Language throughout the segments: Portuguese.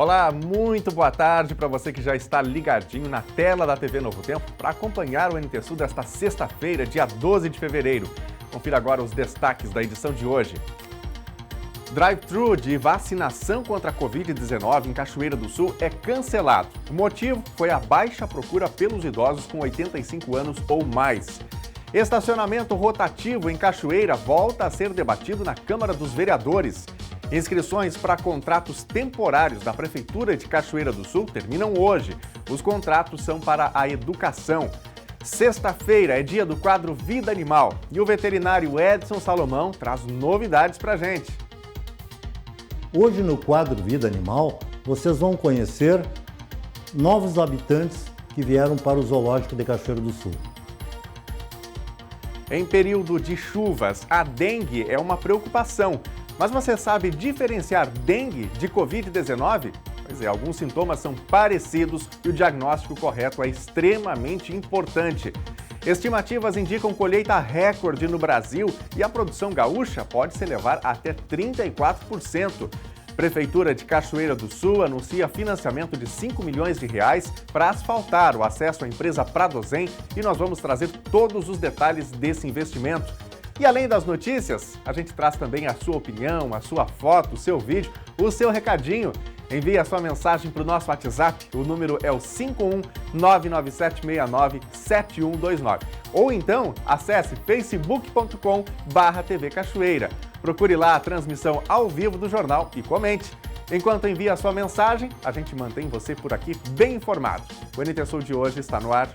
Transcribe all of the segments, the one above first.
Olá, muito boa tarde para você que já está ligadinho na tela da TV Novo Tempo para acompanhar o NT Sul desta sexta-feira, dia 12 de fevereiro. Confira agora os destaques da edição de hoje. Drive-thru de vacinação contra a Covid-19 em Cachoeira do Sul é cancelado. O motivo foi a baixa procura pelos idosos com 85 anos ou mais. Estacionamento rotativo em Cachoeira volta a ser debatido na Câmara dos Vereadores. Inscrições para contratos temporários da Prefeitura de Cachoeira do Sul terminam hoje. Os contratos são para a educação. Sexta-feira é dia do quadro Vida Animal e o veterinário Edson Salomão traz novidades para a gente. Hoje no quadro Vida Animal, vocês vão conhecer novos habitantes que vieram para o Zoológico de Cachoeira do Sul. Em período de chuvas, a dengue é uma preocupação. Mas você sabe diferenciar dengue de Covid-19? Pois é, alguns sintomas são parecidos e o diagnóstico correto é extremamente importante. Estimativas indicam colheita recorde no Brasil e a produção gaúcha pode se elevar até 34%. Prefeitura de Cachoeira do Sul anuncia financiamento de 5 milhões de reais para asfaltar o acesso à empresa Pradosem e nós vamos trazer todos os detalhes desse investimento. E além das notícias, a gente traz também a sua opinião, a sua foto, o seu vídeo, o seu recadinho. Envie a sua mensagem para o nosso WhatsApp, o número é o 51997697129. Ou então, acesse facebook.com/TV Cachoeira. Procure lá a transmissão ao vivo do jornal e comente. Enquanto envia a sua mensagem, a gente mantém você por aqui bem informado. O NT Sul de hoje está no ar.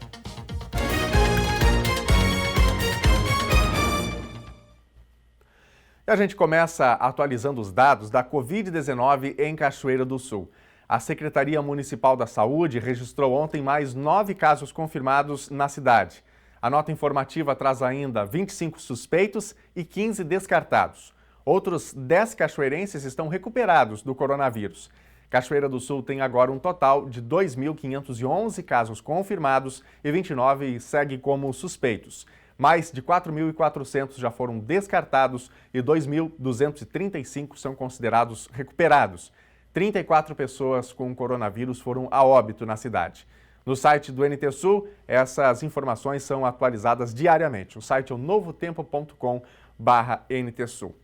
E a gente começa atualizando os dados da Covid-19 em Cachoeira do Sul. A Secretaria Municipal da Saúde registrou ontem mais 9 casos confirmados na cidade. A nota informativa traz ainda 25 suspeitos e 15 descartados. Outros 10 cachoeirenses estão recuperados do coronavírus. Cachoeira do Sul tem agora um total de 2.511 casos confirmados e 29 seguem como suspeitos. Mais de 4.400 já foram descartados e 2.235 são considerados recuperados. 34 pessoas com coronavírus foram a óbito na cidade. No site do NT Sul, essas informações são atualizadas diariamente. O site é o novotempo.com/NT Sul.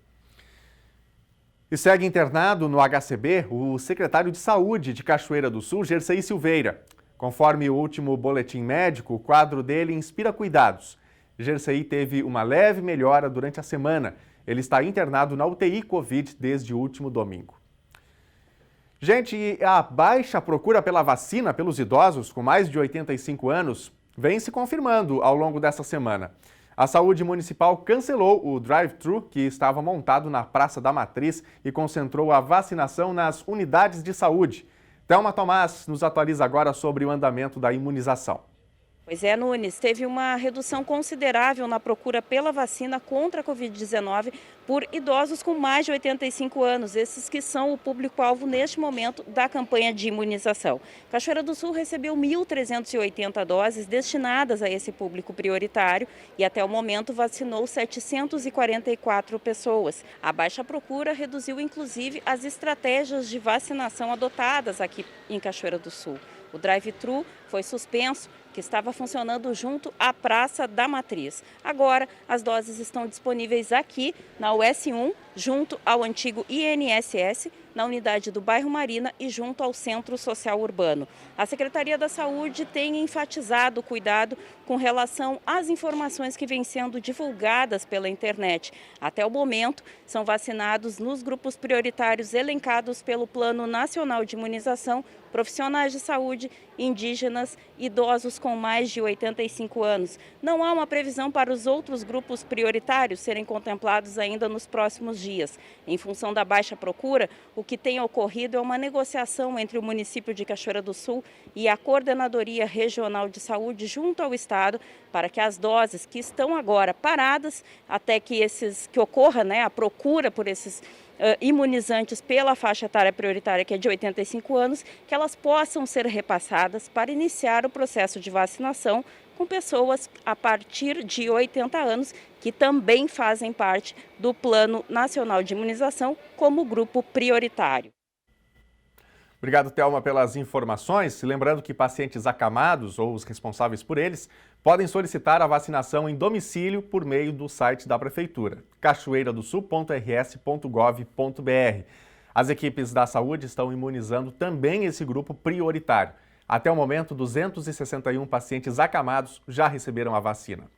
E segue internado no HCB o secretário de Saúde de Cachoeira do Sul, Gersei Silveira. Conforme o último boletim médico, o quadro dele inspira cuidados. Gersei teve uma leve melhora durante a semana. Ele está internado na UTI Covid desde o último domingo. Gente, e a baixa procura pela vacina pelos idosos com mais de 85 anos vem se confirmando ao longo dessa semana. A Saúde Municipal cancelou o drive-thru que estava montado na Praça da Matriz e concentrou a vacinação nas unidades de saúde. Thelma Tomás nos atualiza agora sobre o andamento da imunização. Pois é, Nunes, teve uma redução considerável na procura pela vacina contra a Covid-19 por idosos com mais de 85 anos, esses que são o público-alvo neste momento da campanha de imunização. Cachoeira do Sul recebeu 1.380 doses destinadas a esse público prioritário e até o momento vacinou 744 pessoas. A baixa procura reduziu inclusive as estratégias de vacinação adotadas aqui em Cachoeira do Sul. O drive-thru foi suspenso, que estava funcionando junto à Praça da Matriz. Agora, as doses estão disponíveis aqui na US1, junto ao antigo INSS, na unidade do bairro Marina e junto ao Centro Social Urbano. A Secretaria da Saúde tem enfatizado o cuidado com relação às informações que vêm sendo divulgadas pela internet. Até o momento, são vacinados nos grupos prioritários elencados pelo Plano Nacional de Imunização profissionais de saúde, indígenas, idosos com mais de 85 anos. Não há uma previsão para os outros grupos prioritários serem contemplados ainda nos próximos dias. Em função da baixa procura, o que tem ocorrido é uma negociação entre o município de Cachoeira do Sul e a Coordenadoria Regional de Saúde junto ao Estado para que as doses que estão agora paradas, até que ocorra a procura por esses imunizantes pela faixa etária prioritária, que é de 85 anos, que elas possam ser repassadas para iniciar o processo de vacinação com pessoas a partir de 80 anos, que também fazem parte do Plano Nacional de Imunização como grupo prioritário. Obrigado, Thelma, pelas informações. Lembrando que pacientes acamados ou os responsáveis por eles podem solicitar a vacinação em domicílio por meio do site da Prefeitura, cachoeiradosul.rs.gov.br. As equipes da saúde estão imunizando também esse grupo prioritário. Até o momento, 261 pacientes acamados já receberam a vacina.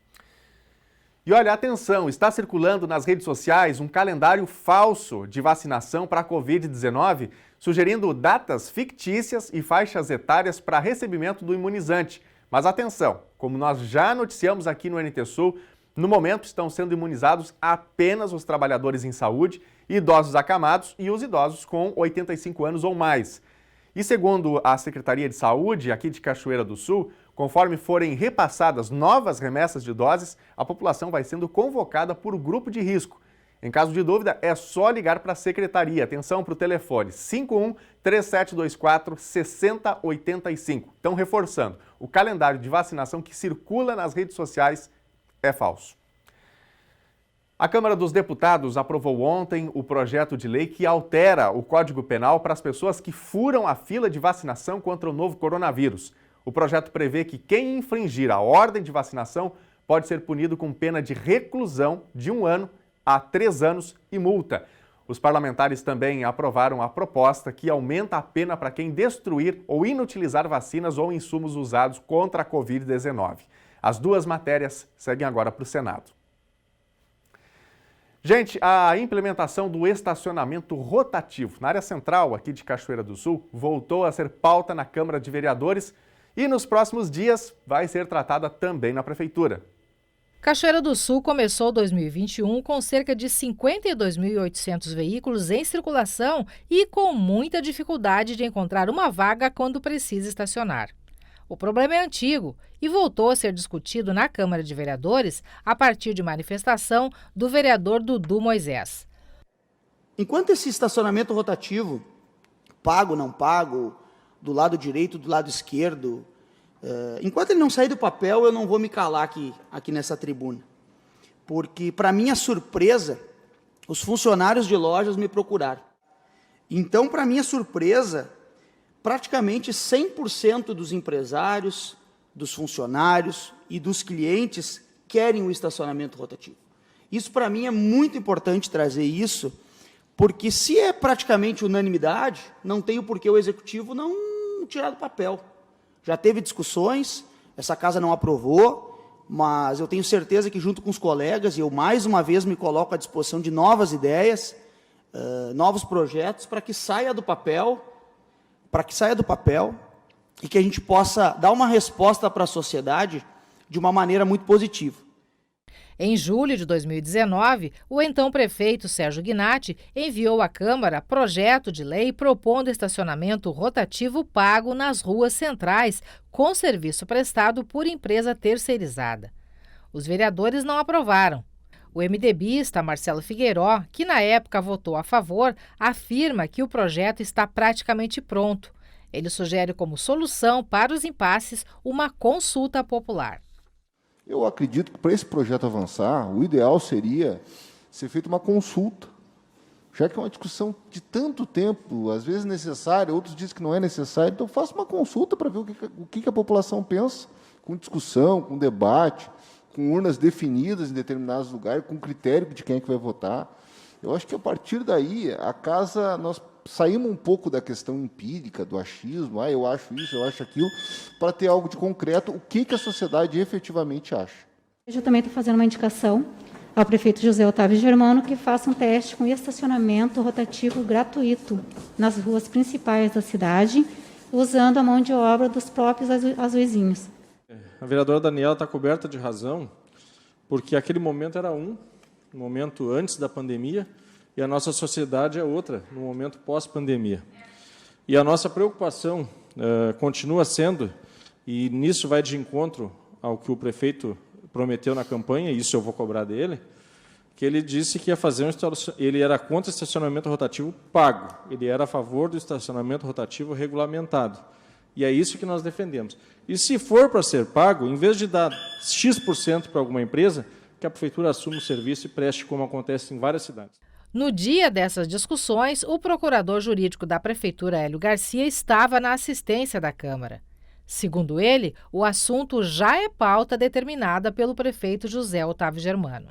E olha, atenção, está circulando nas redes sociais um calendário falso de vacinação para a Covid-19, sugerindo datas fictícias e faixas etárias para recebimento do imunizante. Mas atenção, como nós já noticiamos aqui no NT Sul, no momento estão sendo imunizados apenas os trabalhadores em saúde, idosos acamados e os idosos com 85 anos ou mais. E segundo a Secretaria de Saúde aqui de Cachoeira do Sul, conforme forem repassadas novas remessas de doses, a população vai sendo convocada por grupo de risco. Em caso de dúvida, é só ligar para a Secretaria. Atenção para o telefone 51-3724-6085. Então, reforçando, o calendário de vacinação que circula nas redes sociais é falso. A Câmara dos Deputados aprovou ontem o projeto de lei que altera o Código Penal para as pessoas que furam a fila de vacinação contra o novo coronavírus. O projeto prevê que quem infringir a ordem de vacinação pode ser punido com pena de reclusão de 1 ano a 3 anos e multa. Os parlamentares também aprovaram a proposta que aumenta a pena para quem destruir ou inutilizar vacinas ou insumos usados contra a Covid-19. As duas matérias seguem agora para o Senado. Gente, a implementação do estacionamento rotativo na área central aqui de Cachoeira do Sul voltou a ser pauta na Câmara de Vereadores e nos próximos dias vai ser tratada também na Prefeitura. Cachoeira do Sul começou 2021 com cerca de 52.800 veículos em circulação e com muita dificuldade de encontrar uma vaga quando precisa estacionar. O problema é antigo e voltou a ser discutido na Câmara de Vereadores a partir de manifestação do vereador Dudu Moisés. Enquanto esse estacionamento rotativo, pago, não pago, do lado direito, do lado esquerdo, enquanto ele não sair do papel, eu não vou me calar aqui nessa tribuna. Porque, para minha surpresa, os funcionários de lojas me procuraram. Então, para minha surpresa, praticamente 100% dos empresários, dos funcionários e dos clientes querem o estacionamento rotativo. Isso, para mim, é muito importante trazer isso, porque se é praticamente unanimidade, não tem o porquê o Executivo não tirar do papel. Já teve discussões, essa casa não aprovou, mas eu tenho certeza que junto com os colegas, eu mais uma vez me coloco à disposição de novas ideias, novos projetos, para que saia do papel, e que a gente possa dar uma resposta para a sociedade de uma maneira muito positiva. Em julho de 2019, o então prefeito Sérgio Gnatti enviou à Câmara projeto de lei propondo estacionamento rotativo pago nas ruas centrais, com serviço prestado por empresa terceirizada. Os vereadores não aprovaram. O MDBista Marcelo Figueiró, que na época votou a favor, afirma que o projeto está praticamente pronto. Ele sugere como solução para os impasses uma consulta popular. Eu acredito que para esse projeto avançar, o ideal seria ser feita uma consulta, já que é uma discussão de tanto tempo, às vezes necessária, outros dizem que não é necessário, então faça uma consulta para ver o que a população pensa, com discussão, com debate, com urnas definidas em determinados lugares, com critério de quem é que vai votar. Eu acho que a partir daí, a casa, nós saímos um pouco da questão empírica, do achismo, eu acho isso, eu acho aquilo, para ter algo de concreto, o que a sociedade efetivamente acha. Eu também estou fazendo uma indicação ao prefeito José Otávio Germano que faça um teste com estacionamento rotativo gratuito nas ruas principais da cidade, usando a mão de obra dos próprios azuizinhos. A vereadora Daniela está coberta de razão, porque aquele momento era um momento antes da pandemia, e a nossa sociedade é outra, no momento pós-pandemia. E a nossa preocupação continua sendo, e nisso vai de encontro ao que o prefeito prometeu na campanha, e isso eu vou cobrar dele, que ele disse que ia fazer ele era contra o estacionamento rotativo pago, ele era a favor do estacionamento rotativo regulamentado. E é isso que nós defendemos. E se for para ser pago, em vez de dar X% para alguma empresa, que a prefeitura assuma o serviço e preste como acontece em várias cidades. No dia dessas discussões, o procurador jurídico da Prefeitura, Hélio Garcia, estava na assistência da Câmara. Segundo ele, o assunto já é pauta determinada pelo prefeito José Otávio Germano.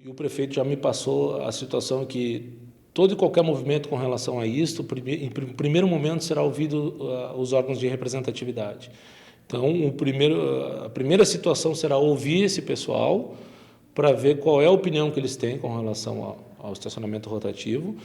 E o prefeito já me passou a situação que todo e qualquer movimento com relação a isto, em primeiro momento será ouvido os órgãos de representatividade. Então, a primeira situação será ouvir esse pessoal para ver qual é a opinião que eles têm com relação ao estacionamento rotativo.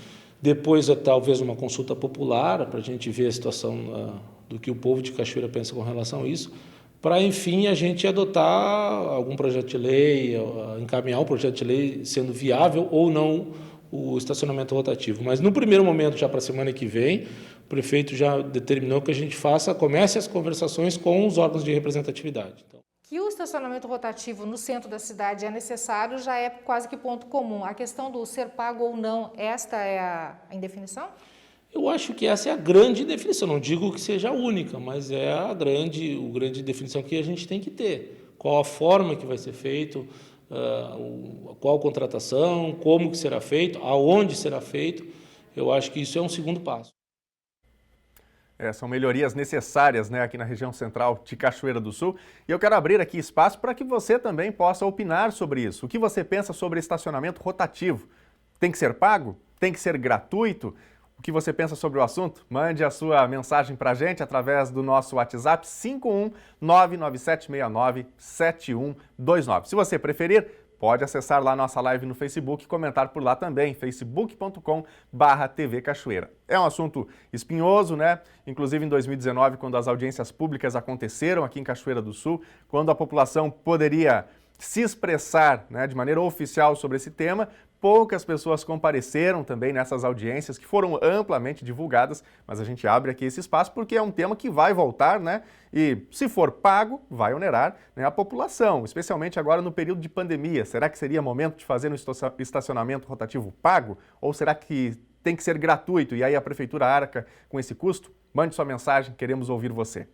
Depois, talvez, uma consulta popular para a gente ver a situação do que o povo de Cachoeira pensa com relação a isso, para, enfim, a gente adotar algum projeto de lei, encaminhar um projeto de lei sendo viável ou não o estacionamento rotativo. Mas, no primeiro momento, já para a semana que vem, o prefeito já determinou que a gente comece as conversações com os órgãos de representatividade. Então, que o estacionamento rotativo no centro da cidade é necessário já é quase que ponto comum. A questão do ser pago ou não, esta é a indefinição? eu acho que essa é a grande definição. Não digo que seja a única, mas é a grande definição que a gente tem que ter. Qual a forma que vai ser feito, qual a contratação, como que será feito, aonde será feito. Eu acho que isso é um segundo passo. São melhorias necessárias, né, aqui na região central de Cachoeira do Sul. E eu quero abrir aqui espaço para que você também possa opinar sobre isso. O que você pensa sobre estacionamento rotativo? Tem que ser pago? Tem que ser gratuito? O que você pensa sobre o assunto? Mande a sua mensagem para a gente através do nosso WhatsApp 51997697129. Se você preferir, pode acessar lá nossa live no Facebook e comentar por lá também, facebook.com/TV Cachoeira. É um assunto espinhoso, né? Inclusive em 2019, quando as audiências públicas aconteceram aqui em Cachoeira do Sul, quando a população poderia se expressar, né, de maneira oficial sobre esse tema, poucas pessoas compareceram também nessas audiências que foram amplamente divulgadas, mas a gente abre aqui esse espaço porque é um tema que vai voltar, né? E se for pago, vai onerar, né, a população, especialmente agora no período de pandemia. Será que seria momento de fazer um estacionamento rotativo pago? Ou será que tem que ser gratuito e aí a prefeitura arca com esse custo? Mande sua mensagem, queremos ouvir você.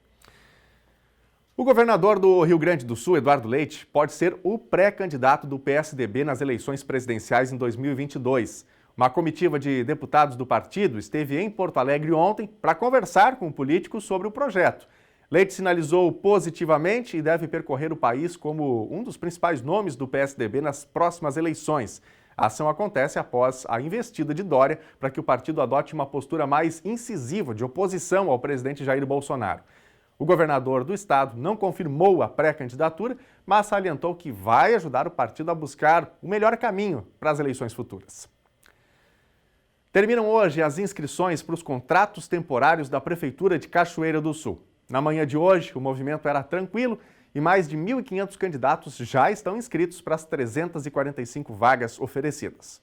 O governador do Rio Grande do Sul, Eduardo Leite, pode ser o pré-candidato do PSDB nas eleições presidenciais em 2022. Uma comitiva de deputados do partido esteve em Porto Alegre ontem para conversar com o político sobre o projeto. Leite sinalizou positivamente e deve percorrer o país como um dos principais nomes do PSDB nas próximas eleições. A ação acontece após a investida de Dória para que o partido adote uma postura mais incisiva de oposição ao presidente Jair Bolsonaro. O governador do estado não confirmou a pré-candidatura, mas salientou que vai ajudar o partido a buscar o melhor caminho para as eleições futuras. Terminam hoje as inscrições para os contratos temporários da Prefeitura de Cachoeira do Sul. Na manhã de hoje, o movimento era tranquilo e mais de 1.500 candidatos já estão inscritos para as 345 vagas oferecidas.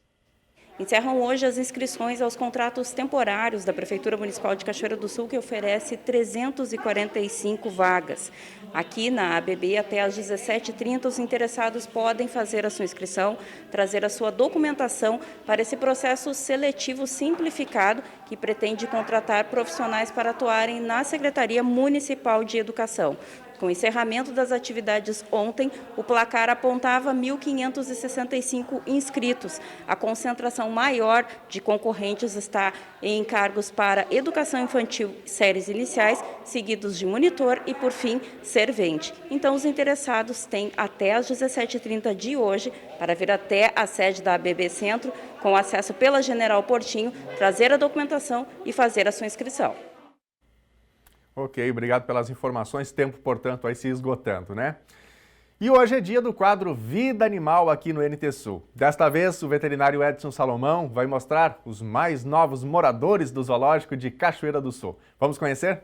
Encerram hoje as inscrições aos contratos temporários da Prefeitura Municipal de Cachoeira do Sul, que oferece 345 vagas. Aqui na ABB, até às 17h30, os interessados podem fazer a sua inscrição, trazer a sua documentação para esse processo seletivo simplificado que pretende contratar profissionais para atuarem na Secretaria Municipal de Educação. Com o encerramento das atividades ontem, o placar apontava 1.565 inscritos. A concentração maior de concorrentes está em cargos para educação infantil, séries iniciais, seguidos de monitor e, por fim, servente. Então, os interessados têm até às 17h30 de hoje para vir até a sede da ABB Centro, com acesso pela General Portinho, trazer a documentação e fazer a sua inscrição. Ok, obrigado pelas informações. Tempo, portanto, vai se esgotando, né? E hoje é dia do quadro Vida Animal aqui no NT Sul. Desta vez, o veterinário Edson Salomão vai mostrar os mais novos moradores do zoológico de Cachoeira do Sul. Vamos conhecer?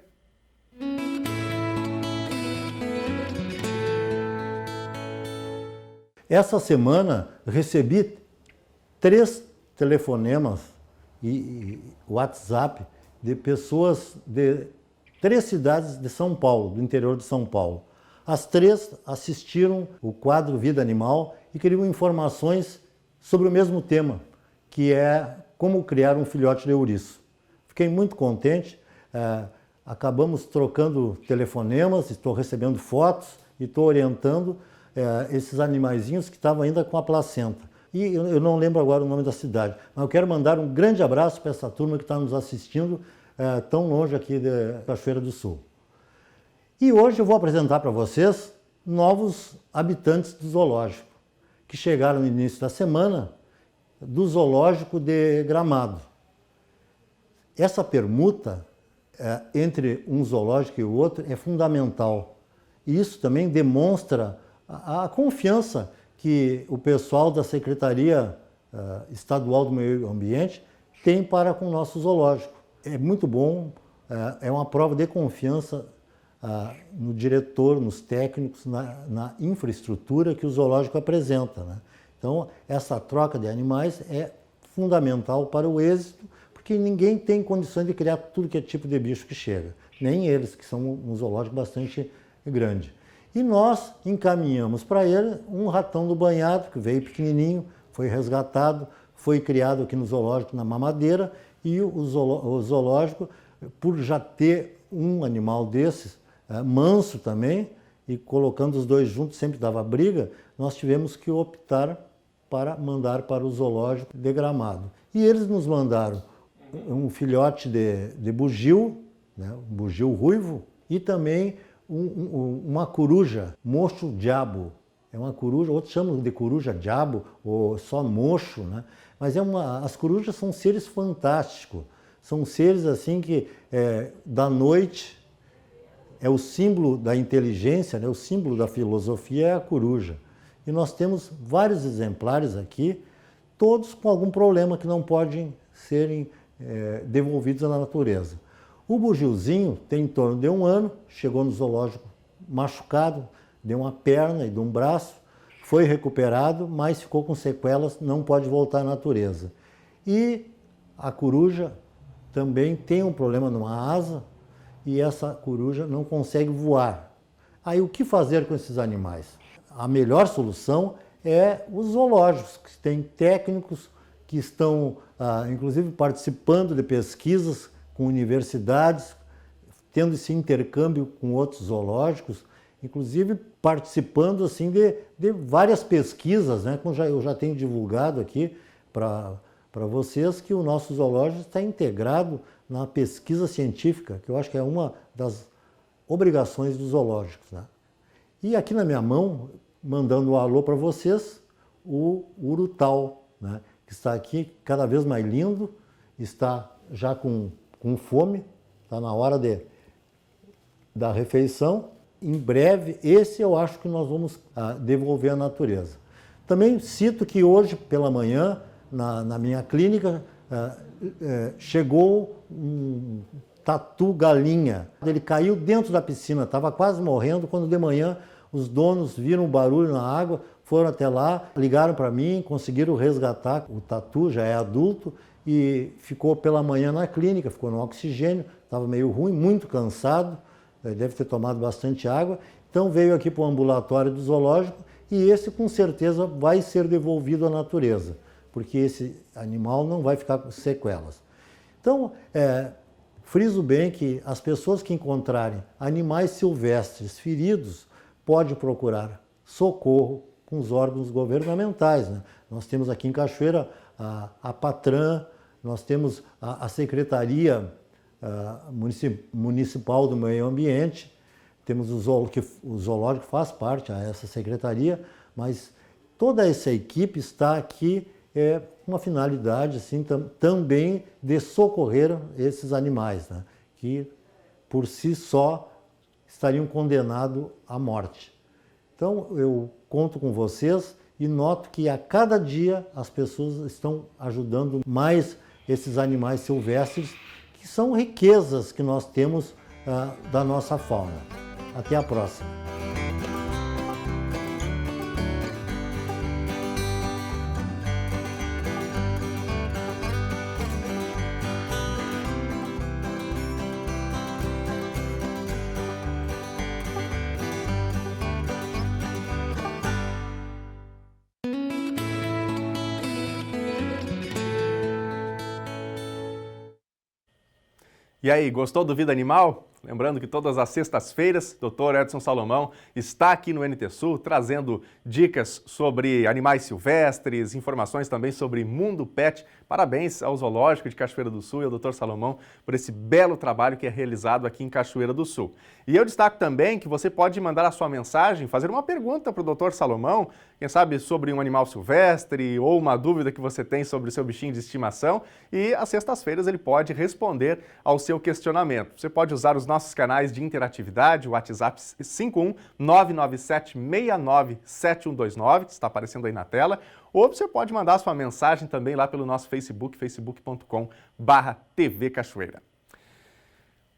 Essa semana recebi 3 telefonemas e WhatsApp de pessoas de 3 cidades de São Paulo, do interior de São Paulo. As 3 assistiram o quadro Vida Animal e queriam informações sobre o mesmo tema, que é como criar um filhote de ouriço. Fiquei muito contente, acabamos trocando telefonemas, estou recebendo fotos e estou orientando esses animaizinhos que estavam ainda com a placenta. e eu não lembro agora o nome da cidade, mas eu quero mandar um grande abraço para essa turma que está nos assistindo tão longe aqui de Cachoeira do Sul. E hoje eu vou apresentar para vocês novos habitantes do zoológico, que chegaram no início da semana do zoológico de Gramado. Essa permuta entre um zoológico e o outro é fundamental. E isso também demonstra a confiança que o pessoal da Secretaria Estadual do Meio Ambiente tem para com o nosso zoológico. É muito bom, é uma prova de confiança no diretor, nos técnicos, na infraestrutura que o zoológico apresenta, né? Então, essa troca de animais é fundamental para o êxito, porque ninguém tem condições de criar tudo que é tipo de bicho que chega, nem eles, que são um zoológico bastante grande. E nós encaminhamos para ele um ratão do banhado, que veio pequenininho, foi resgatado, foi criado aqui no zoológico na mamadeira, e o zoológico, por já ter um animal desses, manso também, e colocando os dois juntos sempre dava briga, nós tivemos que optar para mandar para o zoológico de Gramado. E eles nos mandaram um filhote de bugio, né, um bugio ruivo, e também uma coruja, mocho-diabo. É uma coruja, outros chamam de coruja-diabo, ou só mocho, né? Mas as corujas são seres fantásticos, são seres assim que da noite é o símbolo da inteligência, né? O símbolo da filosofia é a coruja. E nós temos vários exemplares aqui, todos com algum problema que não podem serem devolvidos à natureza. O bugiozinho tem em torno de 1 ano, chegou no zoológico machucado, de uma perna e de um braço, foi recuperado, mas ficou com sequelas, não pode voltar à natureza. E a coruja também tem um problema numa asa, e essa coruja não consegue voar. Aí o que fazer com esses animais? A melhor solução é os zoológicos, que têm técnicos que estão, inclusive, participando de pesquisas com universidades, tendo esse intercâmbio com outros zoológicos, inclusive participando assim, de várias pesquisas, né? Como eu já tenho divulgado aqui para vocês, que o nosso zoológico está integrado na pesquisa científica, que eu acho que é uma das obrigações dos zoológicos, né? E aqui na minha mão, mandando um alô para vocês, o urutau, né? Que está aqui cada vez mais lindo, está já com fome, está na hora da refeição. Em breve, esse eu acho que nós vamos devolver à natureza. Também cito que hoje pela manhã, na minha clínica, chegou um tatu galinha. Ele caiu dentro da piscina, estava quase morrendo, quando de manhã os donos viram o barulho na água, foram até lá, ligaram para mim, conseguiram resgatar o tatu, já é adulto, e ficou pela manhã na clínica, ficou no oxigênio, estava meio ruim, muito cansado, deve ter tomado bastante água, então veio aqui para o ambulatório do zoológico e esse com certeza vai ser devolvido à natureza, porque esse animal não vai ficar com sequelas. Então, friso bem que as pessoas que encontrarem animais silvestres feridos podem procurar socorro com os órgãos governamentais, né? Nós temos aqui em Cachoeira a Patran, nós temos a Secretaria Municipal do Meio Ambiente, temos o zoológico faz parte dessa secretaria, mas toda essa equipe está aqui com uma finalidade assim, também de socorrer esses animais, né? Que por si só estariam condenados à morte. Então eu conto com vocês e noto que a cada dia as pessoas estão ajudando mais esses animais silvestres, que são riquezas que nós temos da nossa fauna. Até a próxima. E aí, gostou do Vida Animal? Lembrando que todas as sextas-feiras, Dr. Edson Salomão está aqui no NT Sul trazendo dicas sobre animais silvestres, informações também sobre mundo pet. Parabéns ao Zoológico de Cachoeira do Sul e ao Dr. Salomão por esse belo trabalho que é realizado aqui em Cachoeira do Sul. E eu destaco também que você pode mandar a sua mensagem, fazer uma pergunta para o Dr. Salomão, quem sabe sobre um animal silvestre ou uma dúvida que você tem sobre o seu bichinho de estimação, e às sextas-feiras ele pode responder ao seu questionamento. Você pode usar os nossos canais de interatividade, o WhatsApp 51-997697129, que está aparecendo aí na tela, ou você pode mandar sua mensagem também lá pelo nosso Facebook, facebook.com/TV Cachoeira.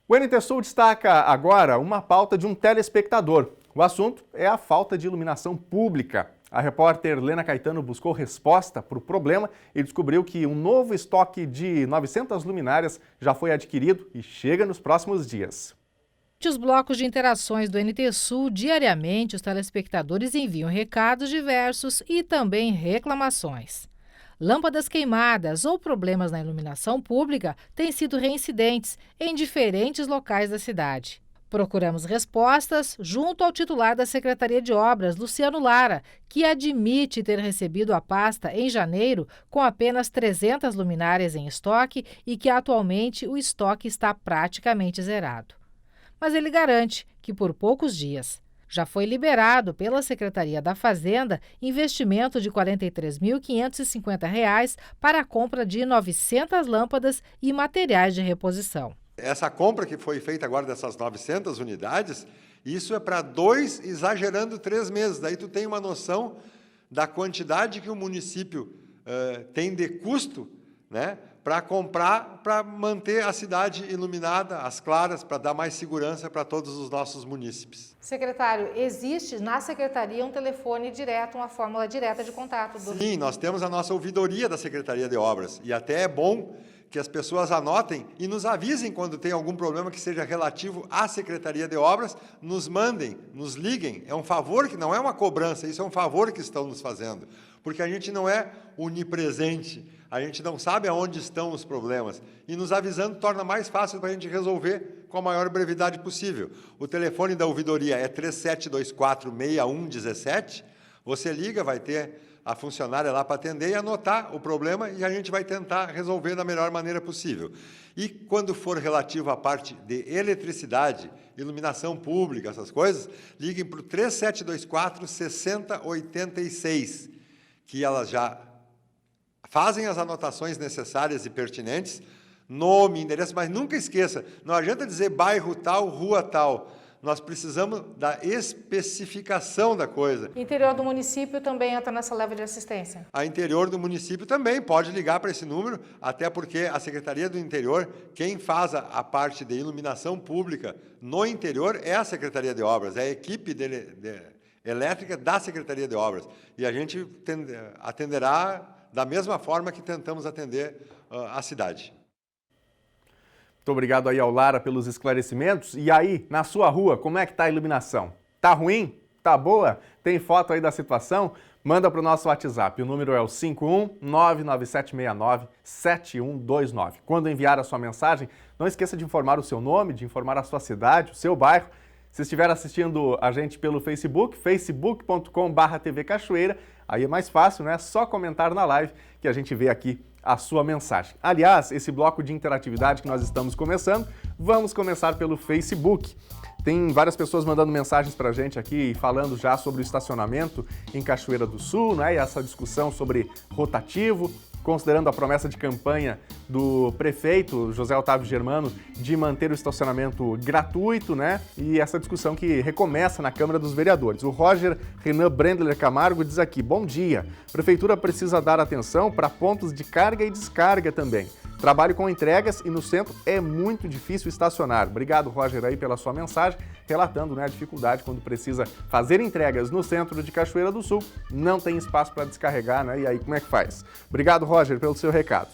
O NT Sul destaca agora uma pauta de um telespectador. O assunto é a falta de iluminação pública. A repórter Lena Caetano buscou resposta para o problema e descobriu que um novo estoque de 900 luminárias já foi adquirido e chega nos próximos dias. Os blocos de interações do NT Sul, diariamente os telespectadores enviam recados diversos e também reclamações. Lâmpadas queimadas ou problemas na iluminação pública têm sido reincidentes em diferentes locais da cidade. Procuramos respostas junto ao titular da Secretaria de Obras, Luciano Lara, que admite ter recebido a pasta em janeiro com apenas 300 luminárias em estoque e que atualmente o estoque está praticamente zerado. Mas ele garante que por poucos dias já foi liberado pela Secretaria da Fazenda investimento de R$ 43.550 para a compra de 900 lâmpadas e materiais de reposição. Essa compra que foi feita agora dessas 900 unidades, isso é para 2, exagerando 3 meses. Daí tu tem uma noção da quantidade que o município tem de custo, né, para comprar, para manter a cidade iluminada, as claras, para dar mais segurança para todos os nossos munícipes. Secretário, existe na Secretaria um telefone direto, uma fórmula direta de contato? Sim, nós temos a nossa ouvidoria da Secretaria de Obras e até é bom que as pessoas anotem e nos avisem quando tem algum problema que seja relativo à Secretaria de Obras, nos mandem, nos liguem. É um favor, que não é uma cobrança, isso é um favor que estão nos fazendo, porque a gente não é onipresente, a gente não sabe aonde estão os problemas, e nos avisando torna mais fácil para a gente resolver com a maior brevidade possível. O telefone da ouvidoria é 3724-6117, você liga, vai ter a funcionária lá para atender e anotar o problema e a gente vai tentar resolver da melhor maneira possível. E quando for relativo à parte de eletricidade, iluminação pública, essas coisas, liguem para o 3724-6086, que elas já fazem as anotações necessárias e pertinentes, nome, endereço, mas nunca esqueça, não adianta dizer bairro tal, rua tal. Nós precisamos da especificação da coisa. Interior do município também entra nessa leva de assistência? A interior do município também pode ligar para esse número, até porque a Secretaria do Interior, quem faz a parte de iluminação pública no interior é a Secretaria de Obras, é a equipe elétrica da Secretaria de Obras. E a gente atenderá da mesma forma que tentamos atender a cidade. Muito obrigado aí ao Lara pelos esclarecimentos. E aí, na sua rua, como é que está a iluminação? Tá ruim? Tá boa? Tem foto aí da situação? Manda para o nosso WhatsApp. O número é o 51-99769-7129. Quando enviar a sua mensagem, não esqueça de informar o seu nome, de informar a sua cidade, o seu bairro. Se estiver assistindo a gente pelo Facebook, facebook.com/TV Cachoeira, aí é mais fácil, né? É só comentar na live que a gente vê aqui a sua mensagem. Aliás, esse bloco de interatividade que nós estamos começando, vamos começar pelo Facebook. Tem várias pessoas mandando mensagens para a gente aqui, falando já sobre o estacionamento em Cachoeira do Sul, né? E essa discussão sobre rotativo, considerando a promessa de campanha do prefeito José Otávio Germano de manter o estacionamento gratuito, né? E essa discussão que recomeça na Câmara dos Vereadores. O Roger Renan Brendler Camargo diz aqui: bom dia, a Prefeitura precisa dar atenção para pontos de carga e descarga também. Trabalho com entregas e no centro é muito difícil estacionar. Obrigado, Roger, aí pela sua mensagem, relatando, né, a dificuldade quando precisa fazer entregas no centro de Cachoeira do Sul, não tem espaço para descarregar, né? E aí, como é que faz? Obrigado, Roger, pelo seu recado.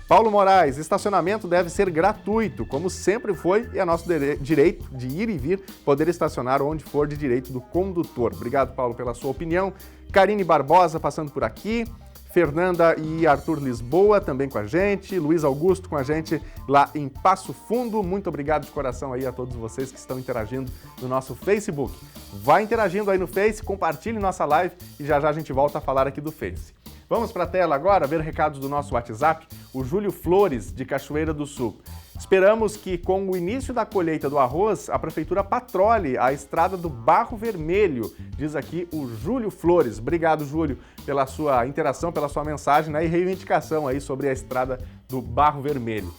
Paulo Moraes, estacionamento deve ser gratuito, como sempre foi, e é nosso direito de ir e vir, poder estacionar onde for de direito do condutor. Obrigado, Paulo, pela sua opinião. Karine Barbosa passando por aqui. Fernanda e Arthur Lisboa também com a gente, Luiz Augusto com a gente lá em Passo Fundo. Muito obrigado de coração aí a todos vocês que estão interagindo no nosso Facebook. Vai interagindo aí no Face, compartilhe nossa live e já a gente volta a falar aqui do Face. Vamos para a tela agora ver recados do nosso WhatsApp, o Júlio Flores, de Cachoeira do Sul. Esperamos que, com o início da colheita do arroz, a Prefeitura patrole a estrada do Barro Vermelho, diz aqui o Júlio Flores. Obrigado, Júlio, pela sua interação, pela sua mensagem, né, e reivindicação aí sobre a estrada do Barro Vermelho.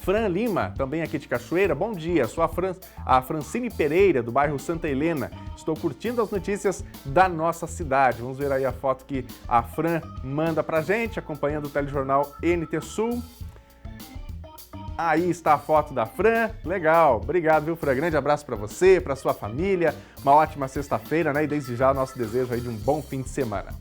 Fran Lima, também aqui de Cachoeira, bom dia, sou a Francine Pereira, do bairro Santa Helena. Estou curtindo as notícias da nossa cidade. Vamos ver aí a foto que a Fran manda pra gente, acompanhando o telejornal NT Sul. Aí está a foto da Fran, legal, obrigado, viu, Fran? Grande abraço para você, para sua família, uma ótima sexta-feira, né? E desde já o nosso desejo aí de um bom fim de semana.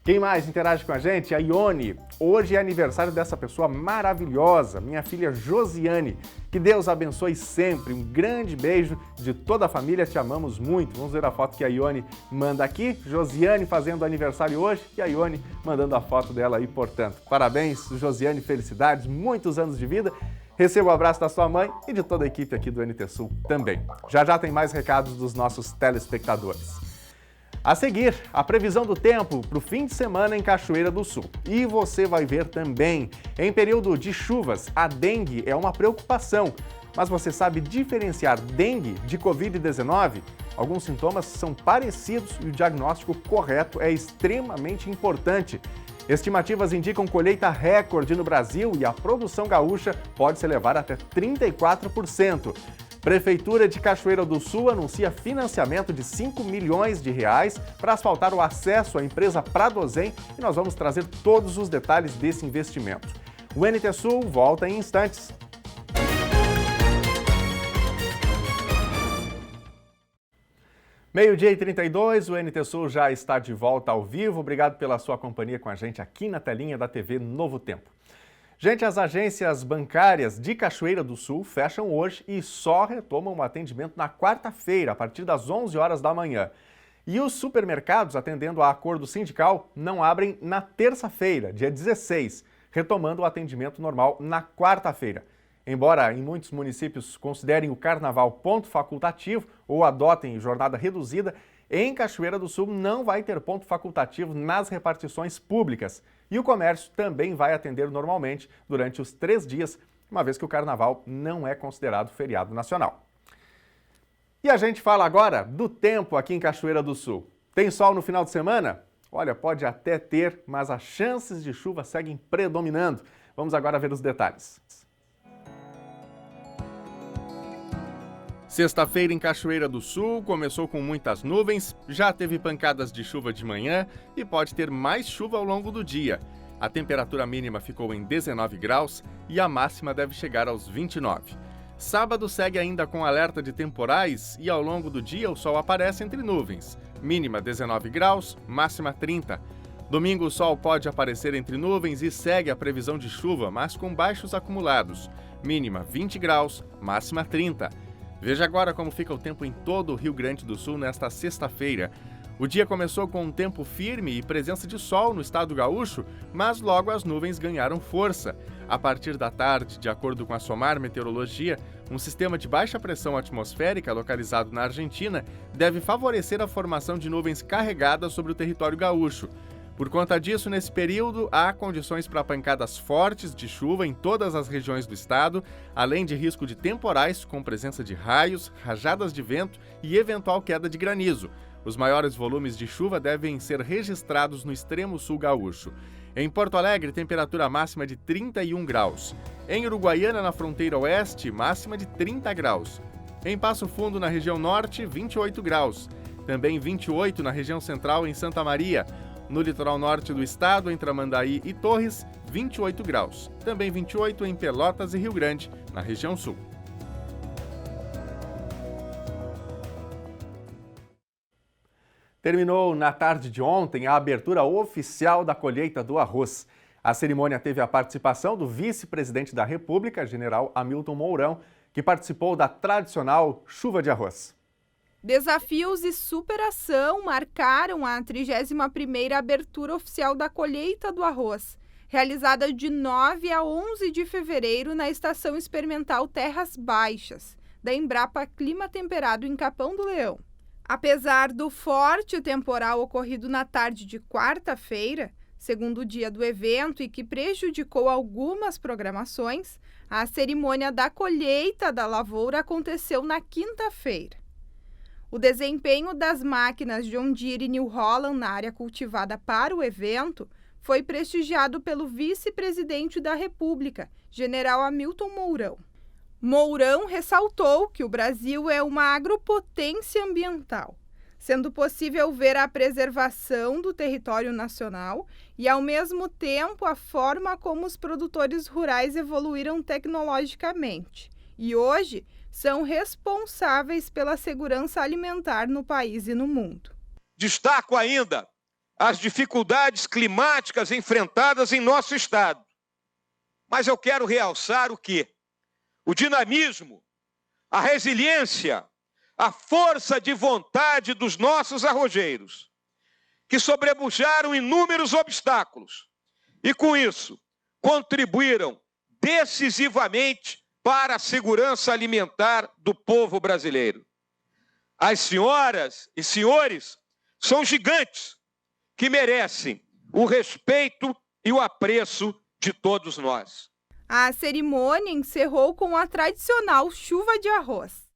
Quem mais interage com a gente? A Ione. Hoje é aniversário dessa pessoa maravilhosa, minha filha Josiane. Que Deus abençoe sempre. Um grande beijo de toda a família, te amamos muito. Vamos ver a foto que a Ione manda aqui. Josiane fazendo aniversário hoje e a Ione mandando a foto dela aí, portanto. Parabéns, Josiane, felicidades, muitos anos de vida. Receba o abraço da sua mãe e de toda a equipe aqui do NT Sul também. Já tem mais recados dos nossos telespectadores. A seguir, a previsão do tempo para o fim de semana em Cachoeira do Sul. E você vai ver também, em período de chuvas, a dengue é uma preocupação. Mas você sabe diferenciar dengue de Covid-19? Alguns sintomas são parecidos e o diagnóstico correto é extremamente importante. Estimativas indicam colheita recorde no Brasil e a produção gaúcha pode se elevar até 34%. Prefeitura de Cachoeira do Sul anuncia financiamento de 5 milhões de reais para asfaltar o acesso à empresa Pradosem e nós vamos trazer todos os detalhes desse investimento. O NT Sul volta em instantes. Meio-dia e 32, o NT Sul já está de volta ao vivo. Obrigado pela sua companhia com a gente aqui na telinha da TV Novo Tempo. Gente, as agências bancárias de Cachoeira do Sul fecham hoje e só retomam o atendimento na quarta-feira, a partir das 11 horas da manhã. E os supermercados, atendendo a acordo sindical, não abrem na terça-feira, dia 16, retomando o atendimento normal na quarta-feira. Embora em muitos municípios considerem o carnaval ponto facultativo ou adotem jornada reduzida, em Cachoeira do Sul não vai ter ponto facultativo nas repartições públicas. E o comércio também vai atender normalmente durante os 3 dias, uma vez que o carnaval não é considerado feriado nacional. E a gente fala agora do tempo aqui em Cachoeira do Sul. Tem sol no final de semana? Olha, pode até ter, mas as chances de chuva seguem predominando. Vamos agora ver os detalhes. Sexta-feira em Cachoeira do Sul começou com muitas nuvens, já teve pancadas de chuva de manhã e pode ter mais chuva ao longo do dia. A temperatura mínima ficou em 19 graus e a máxima deve chegar aos 29. Sábado segue ainda com alerta de temporais e ao longo do dia o sol aparece entre nuvens. Mínima 19 graus, máxima 30. Domingo o sol pode aparecer entre nuvens e segue a previsão de chuva, mas com baixos acumulados. Mínima 20 graus, máxima 30. Veja agora como fica o tempo em todo o Rio Grande do Sul nesta sexta-feira. O dia começou com um tempo firme e presença de sol no estado gaúcho, mas logo as nuvens ganharam força. A partir da tarde, de acordo com a SOMAR Meteorologia, um sistema de baixa pressão atmosférica localizado na Argentina deve favorecer a formação de nuvens carregadas sobre o território gaúcho. Por conta disso, nesse período, há condições para pancadas fortes de chuva em todas as regiões do estado, além de risco de temporais com presença de raios, rajadas de vento e eventual queda de granizo. Os maiores volumes de chuva devem ser registrados no extremo sul gaúcho. Em Porto Alegre, temperatura máxima de 31 graus. Em Uruguaiana, na fronteira oeste, máxima de 30 graus. Em Passo Fundo, na região norte, 28 graus. Também 28 na região central, em Santa Maria. No litoral norte do estado, entre Tramandaí e Torres, 28 graus. Também 28 em Pelotas e Rio Grande, na região sul. Terminou na tarde de ontem a abertura oficial da colheita do arroz. A cerimônia teve a participação do vice-presidente da República, general Hamilton Mourão, que participou da tradicional chuva de arroz. Desafios e superação marcaram a 31ª abertura oficial da colheita do arroz, realizada de 9 a 11 de fevereiro na Estação Experimental Terras Baixas, da Embrapa Clima Temperado em Capão do Leão. Apesar do forte temporal ocorrido na tarde de quarta-feira, segundo dia do evento, e que prejudicou algumas programações, a cerimônia da colheita da lavoura aconteceu na quinta-feira. O desempenho das máquinas John Deere e New Holland na área cultivada para o evento foi prestigiado pelo vice-presidente da República, general Hamilton Mourão. Mourão ressaltou que o Brasil é uma agropotência ambiental, sendo possível ver a preservação do território nacional e, ao mesmo tempo, a forma como os produtores rurais evoluíram tecnologicamente e hoje são responsáveis pela segurança alimentar no país e no mundo. Destaco ainda as dificuldades climáticas enfrentadas em nosso estado. Mas eu quero realçar o quê? O dinamismo, a resiliência, a força de vontade dos nossos arrojeiros, que sobrepujaram inúmeros obstáculos e, com isso, contribuíram decisivamente para a segurança alimentar do povo brasileiro. As senhoras e senhores são gigantes que merecem o respeito e o apreço de todos nós. A cerimônia encerrou com a tradicional chuva de arroz.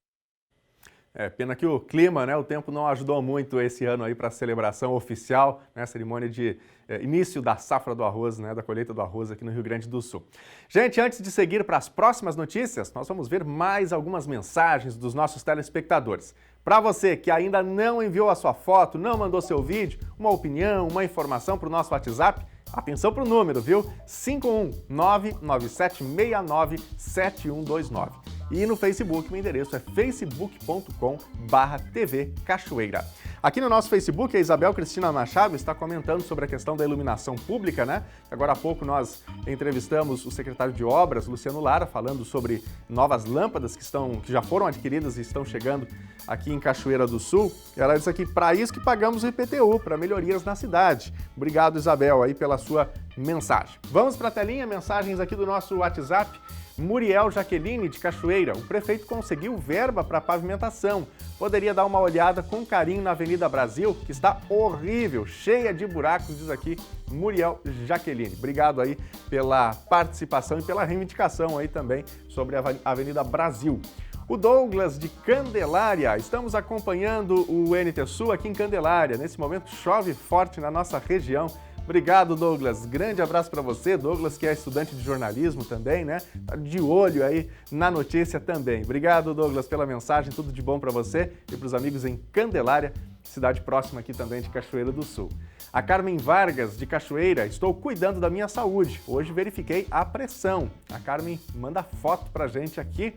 Pena que o clima, né, o tempo não ajudou muito esse ano aí para a celebração oficial, né, a cerimônia de início da safra do arroz, né, da colheita do arroz aqui no Rio Grande do Sul. Gente, antes de seguir para as próximas notícias, nós vamos ver mais algumas mensagens dos nossos telespectadores. Para você que ainda não enviou a sua foto, não mandou seu vídeo, uma opinião, uma informação para o nosso WhatsApp, atenção para o número, viu? 51997697129. E no Facebook, o endereço é facebook.com/TV Cachoeira. Aqui no nosso Facebook, a Isabel Cristina Machado está comentando sobre a questão da iluminação pública, né? Agora há pouco nós entrevistamos o secretário de Obras, Luciano Lara, falando sobre novas lâmpadas que já foram adquiridas e estão chegando aqui em Cachoeira do Sul. E ela disse aqui, para isso que pagamos o IPTU, para melhorias na cidade. Obrigado, Isabel, aí pela sua mensagem. Vamos para a telinha, mensagens aqui do nosso WhatsApp. Muriel Jaqueline, de Cachoeira, o prefeito conseguiu verba para pavimentação. Poderia dar uma olhada com carinho na Avenida Brasil, que está horrível, cheia de buracos, diz aqui Muriel Jaqueline. Obrigado aí pela participação e pela reivindicação aí também sobre a Avenida Brasil. O Douglas, de Candelária, estamos acompanhando o NT Sul aqui em Candelária. Nesse momento chove forte na nossa região. Obrigado, Douglas. Grande abraço para você. Douglas, que é estudante de jornalismo também, né? Tá de olho aí na notícia também. Obrigado, Douglas, pela mensagem. Tudo de bom para você e para os amigos em Candelária, cidade próxima aqui também de Cachoeira do Sul. A Carmen Vargas, de Cachoeira, estou cuidando da minha saúde. Hoje verifiquei a pressão. A Carmen manda foto pra gente aqui.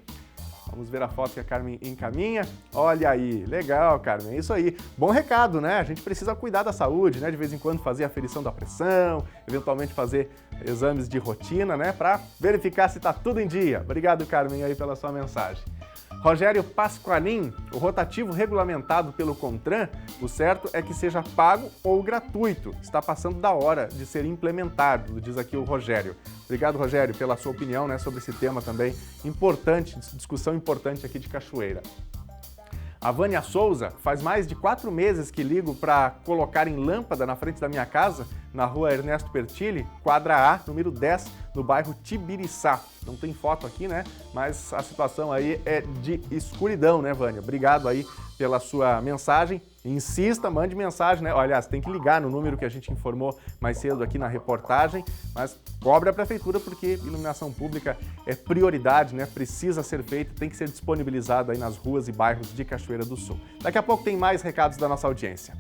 Vamos ver a foto que a Carmen encaminha. Olha aí, legal, Carmen, é isso aí. Bom recado, né? A gente precisa cuidar da saúde, né? De vez em quando fazer a aferição da pressão, eventualmente fazer exames de rotina, né? Para verificar se está tudo em dia. Obrigado, Carmen, aí pela sua mensagem. Rogério Pasqualin, o rotativo regulamentado pelo CONTRAN, o certo é que seja pago ou gratuito. Está passando da hora de ser implementado, diz aqui o Rogério. Obrigado, Rogério, pela sua opinião, né, sobre esse tema também importante, discussão importante aqui de Cachoeira. A Vânia Souza, faz mais de 4 meses que ligo para colocar em lâmpada na frente da minha casa, na rua Ernesto Pertilli, quadra A, número 10, no bairro Tibiriçá. Não tem foto aqui, né? Mas a situação aí é de escuridão, né, Vânia? Obrigado aí pela sua mensagem. Insista, mande mensagem, né? Aliás, tem que ligar no número que a gente informou mais cedo aqui na reportagem, mas cobre a prefeitura porque iluminação pública é prioridade, né? Precisa ser feita, tem que ser disponibilizada aí nas ruas e bairros de Cachoeira do Sul. Daqui a pouco tem mais recados da nossa audiência.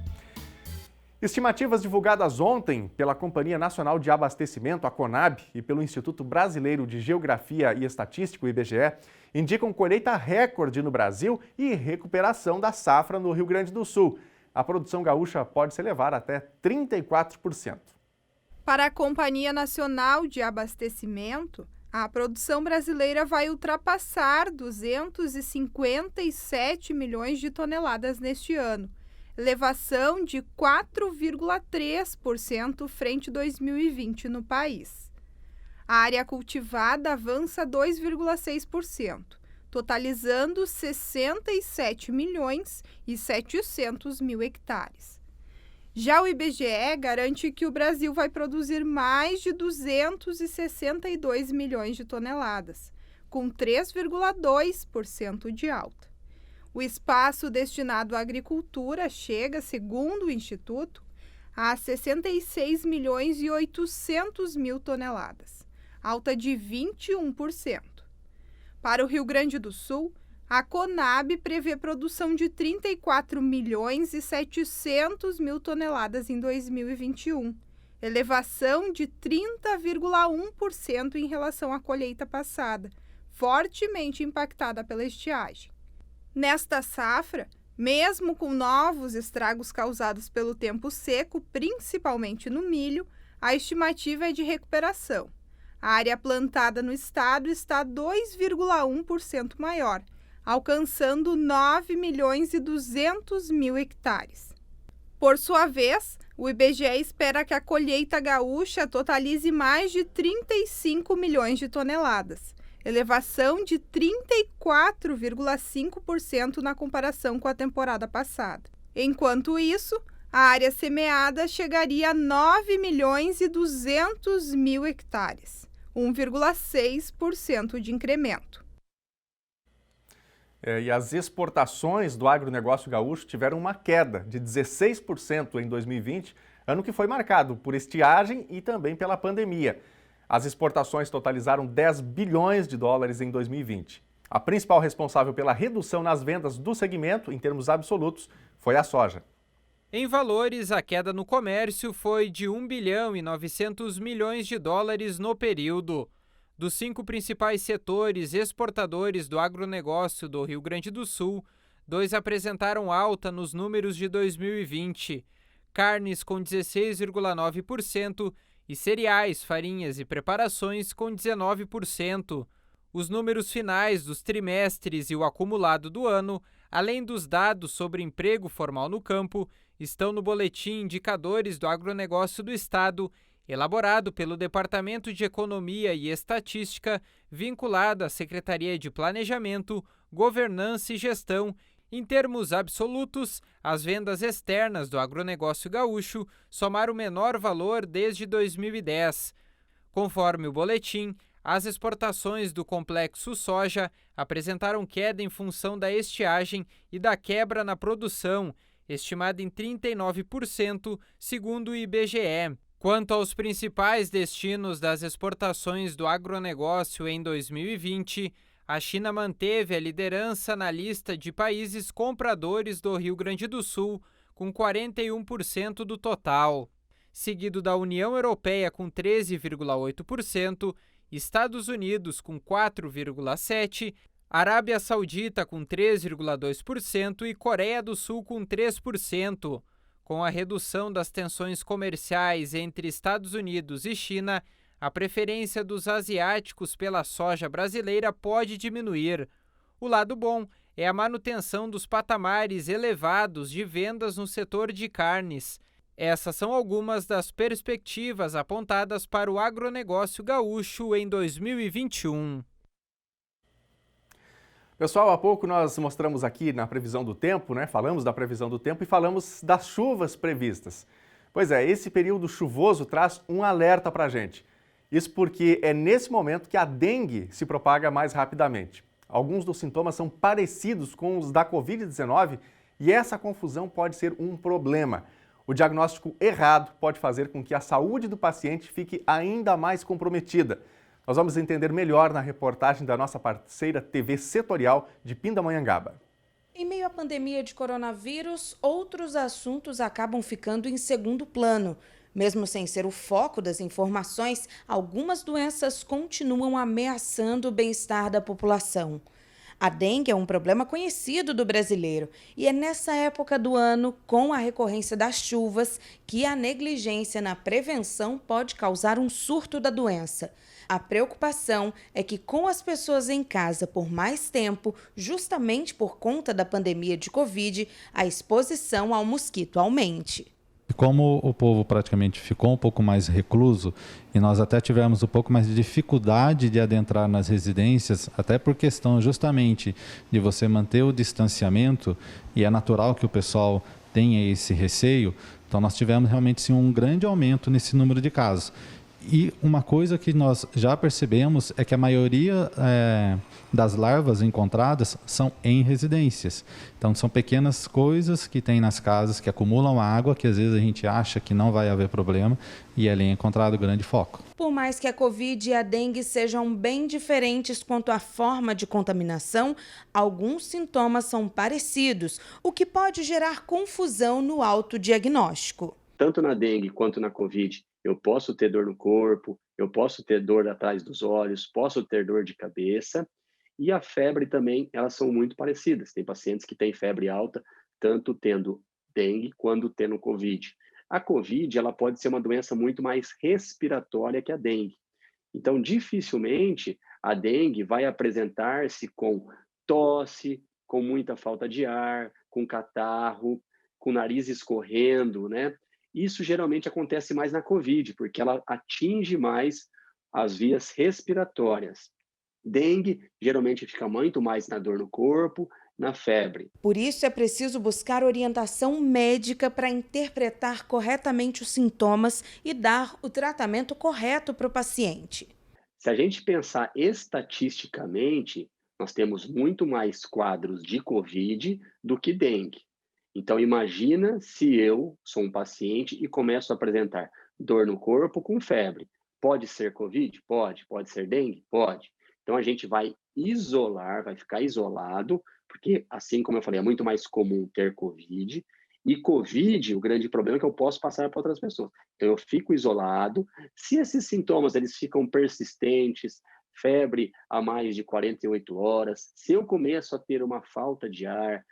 Estimativas divulgadas ontem pela Companhia Nacional de Abastecimento, a CONAB, e pelo Instituto Brasileiro de Geografia e Estatística, o IBGE, indicam colheita recorde no Brasil e recuperação da safra no Rio Grande do Sul. A produção gaúcha pode se elevar até 34%. Para a Companhia Nacional de Abastecimento, A produção brasileira vai ultrapassar 257 milhões de toneladas neste ano, elevação de 4,3% frente a 2020 no país. A área cultivada avança 2,6%, totalizando 67 milhões e 700 mil hectares. Já o IBGE garante que o Brasil vai produzir mais de 262 milhões de toneladas, com 3,2% de alta. O espaço destinado à agricultura chega, segundo o Instituto, a 66 milhões e 800 mil toneladas, alta de 21%. Para o Rio Grande do Sul, a Conab prevê produção de 34 milhões e 700 mil toneladas em 2021, elevação de 30,1% em relação à colheita passada, fortemente impactada pela estiagem. Nesta safra, mesmo com novos estragos causados pelo tempo seco, principalmente no milho, a estimativa é de recuperação. A área plantada no estado está 2,1% maior, alcançando 9 milhões e 200 mil hectares. Por sua vez, o IBGE espera que a colheita gaúcha totalize mais de 35 milhões de toneladas, elevação de 34,5% na comparação com a temporada passada. Enquanto isso, a área semeada chegaria a 9 milhões e 200 mil hectares, 1,6% de incremento. E as exportações do agronegócio gaúcho tiveram uma queda de 16% em 2020, ano que foi marcado por estiagem e também pela pandemia. As exportações totalizaram 10 bilhões de dólares em 2020. A principal responsável pela redução nas vendas do segmento, em termos absolutos, foi a soja. Em valores, a queda no comércio foi de 1 bilhão e 900 milhões de dólares no período. Dos 5 principais setores exportadores do agronegócio do Rio Grande do Sul, 2 apresentaram alta nos números de 2020. Carnes com 16,9% e cereais, farinhas e preparações com 19%. Os números finais dos trimestres e o acumulado do ano, além dos dados sobre emprego formal no campo, estão no Boletim Indicadores do Agronegócio do Estado, elaborado pelo Departamento de Economia e Estatística, vinculado à Secretaria de Planejamento, Governança e Gestão. Em termos absolutos, as vendas externas do agronegócio gaúcho somaram o menor valor desde 2010. Conforme o boletim, as exportações do complexo soja apresentaram queda em função da estiagem e da quebra na produção, estimada em 39%, segundo o IBGE. Quanto aos principais destinos das exportações do agronegócio em 2020, a China manteve a liderança na lista de países compradores do Rio Grande do Sul, com 41% do total, seguido da União Europeia com 13,8%, Estados Unidos com 4,7%, Arábia Saudita com 3,2% e Coreia do Sul com 3%. Com a redução das tensões comerciais entre Estados Unidos e China, a preferência dos asiáticos pela soja brasileira pode diminuir. O lado bom é a manutenção dos patamares elevados de vendas no setor de carnes. Essas são algumas das perspectivas apontadas para o agronegócio gaúcho em 2021. Pessoal, há pouco nós mostramos aqui na previsão do tempo, Falamos da previsão do tempo e falamos das chuvas previstas. Pois é, esse período chuvoso traz um alerta para a gente. Isso porque é nesse momento que a dengue se propaga mais rapidamente. Alguns dos sintomas são parecidos com os da Covid-19 e essa confusão pode ser um problema. O diagnóstico errado pode fazer com que a saúde do paciente fique ainda mais comprometida. Nós vamos entender melhor na reportagem da nossa parceira TV Setorial de Pindamonhangaba. Em meio à pandemia de coronavírus, outros assuntos acabam ficando em segundo plano. Mesmo sem ser o foco das informações, algumas doenças continuam ameaçando o bem-estar da população. A dengue é um problema conhecido do brasileiro e é nessa época do ano, com a recorrência das chuvas, que a negligência na prevenção pode causar um surto da doença. A preocupação é que, com as pessoas em casa por mais tempo, justamente por conta da pandemia de Covid, a exposição ao mosquito aumente. Como o povo praticamente ficou um pouco mais recluso e nós até tivemos um pouco mais de dificuldade de adentrar nas residências, até por questão justamente de você manter o distanciamento, e é natural que o pessoal tenha esse receio, então nós tivemos realmente sim, um grande aumento nesse número de casos. E uma coisa que nós já percebemos é que a maioria das larvas encontradas são em residências. Então, são pequenas coisas que tem nas casas que acumulam água, que às vezes a gente acha que não vai haver problema, e ali é encontrado grande foco. Por mais que a Covid e a dengue sejam bem diferentes quanto à forma de contaminação, alguns sintomas são parecidos, o que pode gerar confusão no autodiagnóstico. Tanto na dengue quanto na Covid, eu posso ter dor no corpo, eu posso ter dor atrás dos olhos, posso ter dor de cabeça, e a febre também, elas são muito parecidas. Tem pacientes que têm febre alta, tanto tendo dengue quanto tendo Covid. A Covid, ela pode ser uma doença muito mais respiratória que a dengue. Então, dificilmente, a dengue vai apresentar-se com tosse, com muita falta de ar, com catarro, com o nariz escorrendo, né? Isso geralmente acontece mais na Covid, porque ela atinge mais as vias respiratórias. Dengue geralmente fica muito mais na dor no corpo, na febre. Por isso é preciso buscar orientação médica para interpretar corretamente os sintomas e dar o tratamento correto para o paciente. Se a gente pensar estatisticamente, nós temos muito mais quadros de Covid do que dengue. Então, imagina se eu sou um paciente e começo a apresentar dor no corpo com febre. Pode ser Covid? Pode. Pode ser dengue? Pode. Então, a gente vai isolar, vai ficar isolado, porque, assim como eu falei, é muito mais comum ter Covid. E Covid, o grande problema é que eu posso passar para outras pessoas. Então, eu fico isolado. Se esses sintomas eles ficam persistentes, febre a mais de 48 horas, se eu começo a ter uma falta de ar,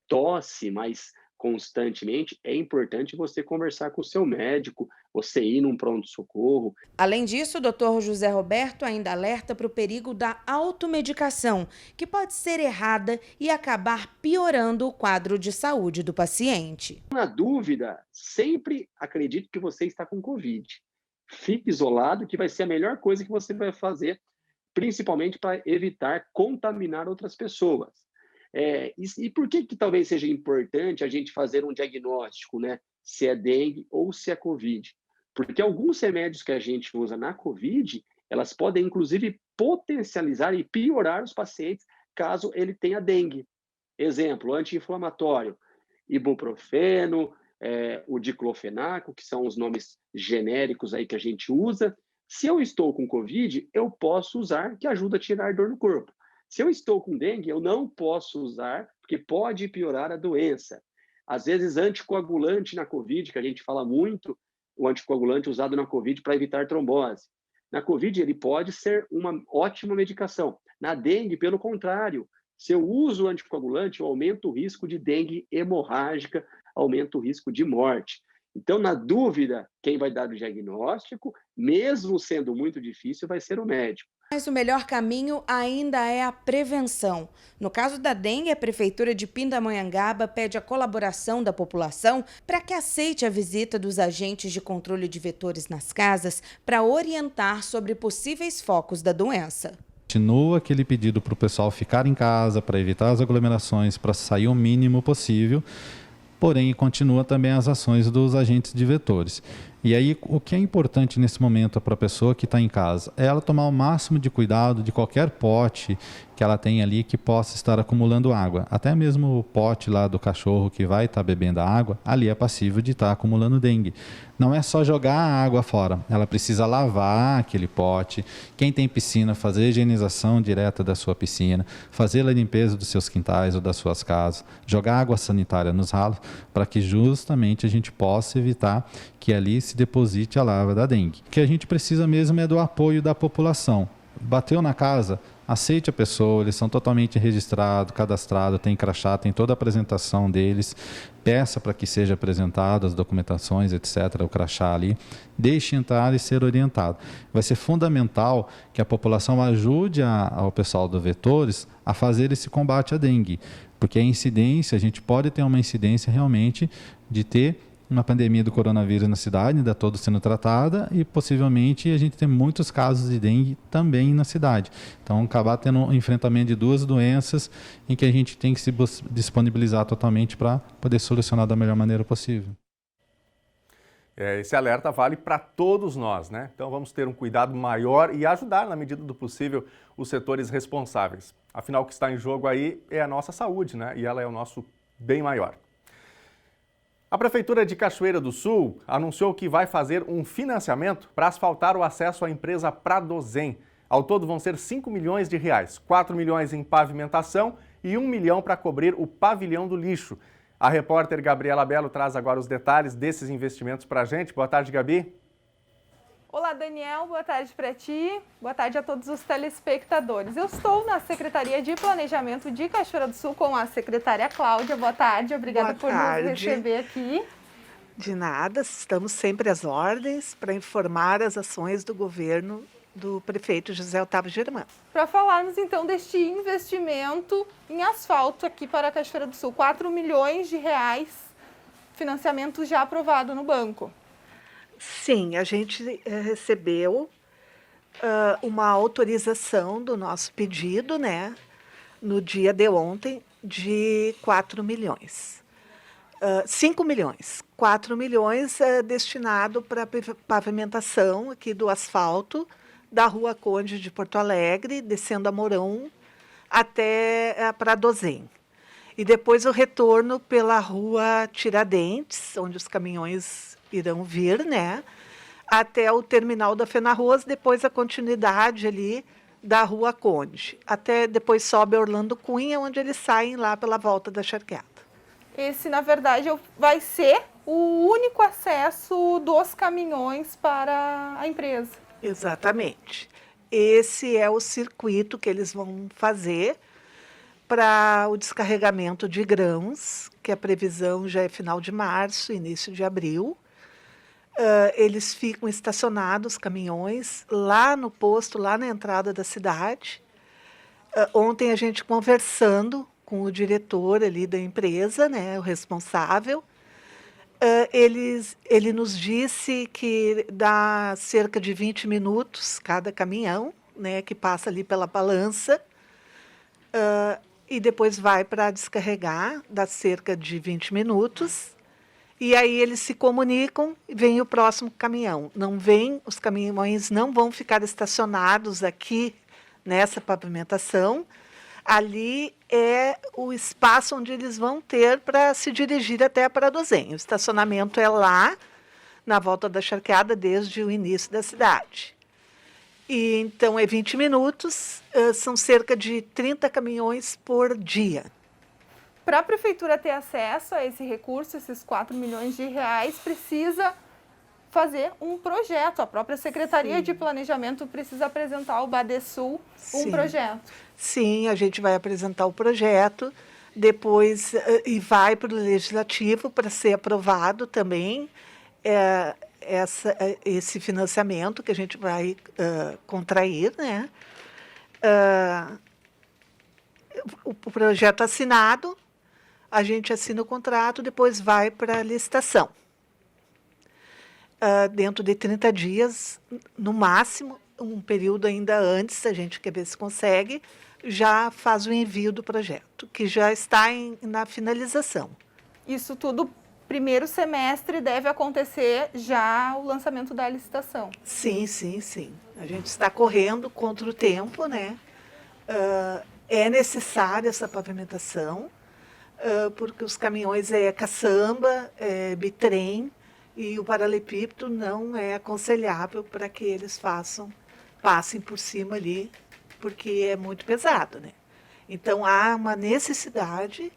tosse mais constantemente, é importante você conversar com o seu médico, você ir num pronto-socorro. Além disso, o Dr. José Roberto ainda alerta para o perigo da automedicação, que pode ser errada e acabar piorando o quadro de saúde do paciente. Na dúvida, sempre acredite que você está com Covid. Fique isolado, que vai ser a melhor coisa que você vai fazer, principalmente para evitar contaminar outras pessoas. E por que talvez seja importante a gente fazer um diagnóstico, né? Se é dengue ou se é Covid? Porque alguns remédios que a gente usa na Covid, elas podem, inclusive, potencializar e piorar os pacientes caso ele tenha dengue. Exemplo, anti-inflamatório, ibuprofeno, o diclofenaco, que são os nomes genéricos aí que a gente usa. Se eu estou com Covid, eu posso usar, que ajuda a tirar dor no corpo. Se eu estou com dengue, eu não posso usar, porque pode piorar a doença. Às vezes, anticoagulante na Covid, que a gente fala muito, o anticoagulante usado na Covid para evitar trombose. Na Covid, ele pode ser uma ótima medicação. Na dengue, pelo contrário, se eu uso o anticoagulante, eu aumento o risco de dengue hemorrágica, aumento o risco de morte. Então, na dúvida, quem vai dar o diagnóstico, mesmo sendo muito difícil, vai ser o médico. Mas o melhor caminho ainda é a prevenção. No caso da dengue, a Prefeitura de Pindamonhangaba pede a colaboração da população para que aceite a visita dos agentes de controle de vetores nas casas para orientar sobre possíveis focos da doença. Continua aquele pedido para o pessoal ficar em casa, para evitar as aglomerações, para sair o mínimo possível, porém continua também as ações dos agentes de vetores. E aí, o que é importante nesse momento para a pessoa que está em casa é ela tomar o máximo de cuidado de qualquer pote que ela tem ali que possa estar acumulando água. Até mesmo o pote lá do cachorro que vai estar bebendo a água, ali é passível de estar acumulando dengue. Não é só jogar a água fora, ela precisa lavar aquele pote. Quem tem piscina, fazer a higienização direta da sua piscina, fazer a limpeza dos seus quintais ou das suas casas, jogar água sanitária nos ralos, para que justamente a gente possa evitar que ali se deposite a larva da dengue. O que a gente precisa mesmo é do apoio da população. Bateu na casa, aceite a pessoa, eles são totalmente registrados, cadastrados, tem crachá, tem toda a apresentação deles, peça para que seja apresentado as documentações, etc., o crachá ali, deixe entrar e ser orientado. Vai ser fundamental que a população ajude ao pessoal do Vetores a fazer esse combate à dengue, porque a incidência, a gente pode ter uma incidência realmente de ter uma pandemia do coronavírus na cidade, ainda toda sendo tratada, e possivelmente a gente tem muitos casos de dengue também na cidade. Então, acabar tendo um enfrentamento de duas doenças em que a gente tem que se disponibilizar totalmente para poder solucionar da melhor maneira possível. Esse alerta vale para todos nós, né? Então vamos ter um cuidado maior e ajudar, na medida do possível, os setores responsáveis. Afinal, o que está em jogo aí é a nossa saúde, né? E ela é o nosso bem maior. A Prefeitura de Cachoeira do Sul anunciou que vai fazer um financiamento para asfaltar o acesso à empresa Pradozem. Ao todo vão ser 5 milhões de reais, 4 milhões em pavimentação e 1 milhão para cobrir o pavilhão do lixo. A repórter Gabriela Belo traz agora os detalhes desses investimentos para a gente. Boa tarde, Gabi. Olá, Daniel. Boa tarde para ti. Boa tarde a todos os telespectadores. Eu estou na Secretaria de Planejamento de Cachoeira do Sul com a secretária Cláudia. Boa tarde. Obrigada por nos receber aqui. De nada. Estamos sempre às ordens para informar as ações do governo do prefeito José Otávio Germano. Para falarmos então deste investimento em asfalto aqui para a Cachoeira do Sul, 4 milhões de reais, financiamento já aprovado no banco. Sim, a gente recebeu uma autorização do nosso pedido, né, no dia de ontem, de 4 milhões. 5 milhões. 4 milhões é destinado para pavimentação aqui do asfalto da Rua Conde de Porto Alegre, descendo a Mourão até Pradozem. E depois o retorno pela Rua Tiradentes, onde os caminhões irão vir, né, até o terminal da Fenarroz, depois a continuidade ali da Rua Conde. Até depois sobe a Orlando Cunha, onde eles saem lá pela volta da Charqueada. Esse, na verdade, vai ser o único acesso dos caminhões para a empresa. Exatamente. Esse é o circuito que eles vão fazer para o descarregamento de grãos, que a previsão já é final de março, início de abril. Eles ficam estacionados, caminhões, lá no posto, lá na entrada da cidade. Ontem a gente conversando com o diretor ali da empresa, né, o responsável, ele nos disse que dá cerca de 20 minutos cada caminhão, né, que passa ali pela balança, e depois vai para descarregar, dá cerca de 20 minutos, e aí eles se comunicam e vem o próximo caminhão. Os caminhões não vão ficar estacionados aqui nessa pavimentação. Ali é o espaço onde eles vão ter para se dirigir até a Pradozem. O estacionamento é lá, na volta da Charqueada, desde o início da cidade. E então é 20 minutos, são cerca de 30 caminhões por dia. Para a Prefeitura ter acesso a esse recurso, esses 4 milhões de reais, precisa fazer um projeto. A própria Secretaria de Planejamento precisa apresentar ao Badesul um projeto. Sim, a gente vai apresentar o projeto, depois e vai para o Legislativo para ser aprovado também esse financiamento que a gente vai contrair, né? O projeto assinado, a gente assina o contrato, depois vai para a licitação. Dentro de 30 dias, no máximo, um período ainda antes, a gente quer ver se consegue, já faz o envio do projeto, que já está na finalização. Isso tudo, primeiro semestre, deve acontecer já o lançamento da licitação. Sim, sim, sim. A gente está correndo contra o tempo, né? É necessária essa pavimentação, porque os caminhões é caçamba, é bitrem, e o paralelepípedo não é aconselhável para que eles passem por cima ali, porque é muito pesado, né? Então, há uma necessidade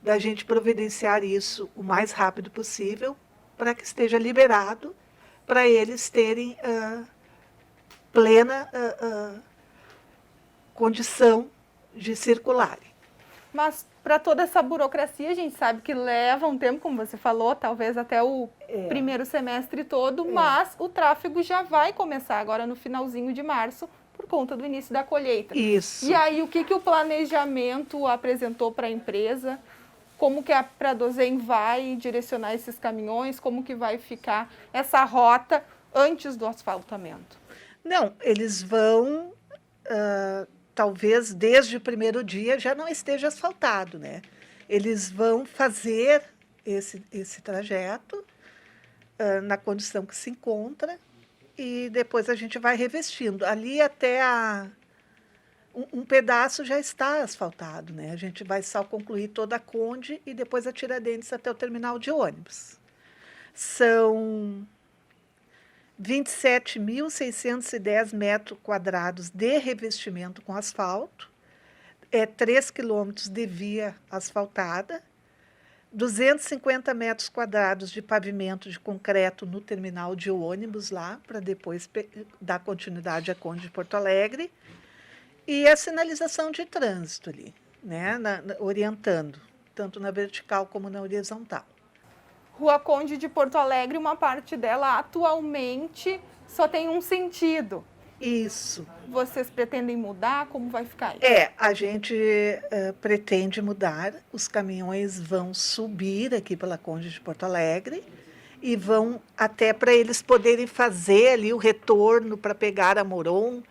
da gente providenciar isso o mais rápido possível para que esteja liberado, para eles terem plena condição de circularem. Mas para toda essa burocracia, a gente sabe que leva um tempo, como você falou, talvez até o primeiro semestre todo, mas o tráfego já vai começar agora no finalzinho de março, por conta do início da colheita. Isso. E aí, o que o planejamento apresentou para a empresa? Como que a Pradosem vai direcionar esses caminhões? Como que vai ficar essa rota antes do asfaltamento? Não, eles vão... talvez desde o primeiro dia já não esteja asfaltado, né? Eles vão fazer esse trajeto na condição que se encontra e depois a gente vai revestindo. Ali até um pedaço já está asfaltado, né? A gente vai só concluir toda a Conde e depois a Tiradentes até o terminal de ônibus. São 27.610 metros quadrados de revestimento com asfalto, 3 quilômetros de via asfaltada, 250 metros quadrados de pavimento de concreto no terminal de ônibus lá, para depois dar continuidade à Conde de Porto Alegre, e a sinalização de trânsito ali, né, orientando, tanto na vertical como na horizontal. Rua Conde de Porto Alegre, uma parte dela atualmente só tem um sentido. Isso. Vocês pretendem mudar? Como vai ficar isso? A gente pretende mudar. Os caminhões vão subir aqui pela Conde de Porto Alegre e vão até para eles poderem fazer ali o retorno para pegar a Moron.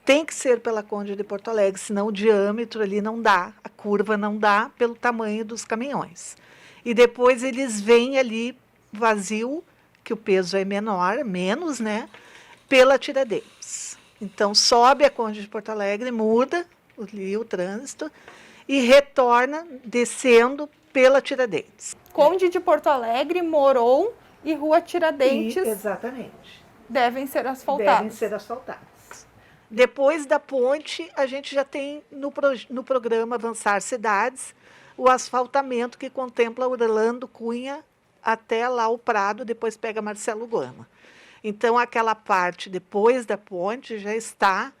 Tem que ser pela Conde de Porto Alegre, senão o diâmetro ali não dá, a curva não dá pelo tamanho dos caminhões. E depois eles vêm ali vazio, que o peso é menos, né? Pela Tiradentes. Então, sobe a Conde de Porto Alegre, muda ali o trânsito e retorna descendo pela Tiradentes. Conde de Porto Alegre, Moron e Rua Tiradentes. Exatamente. Devem ser asfaltados. Devem ser asfaltados. Depois da ponte, a gente já tem no programa Avançar Cidades o asfaltamento que contempla Orlando Cunha até lá o Prado, depois pega Marcelo Gama. Então, aquela parte depois da ponte já está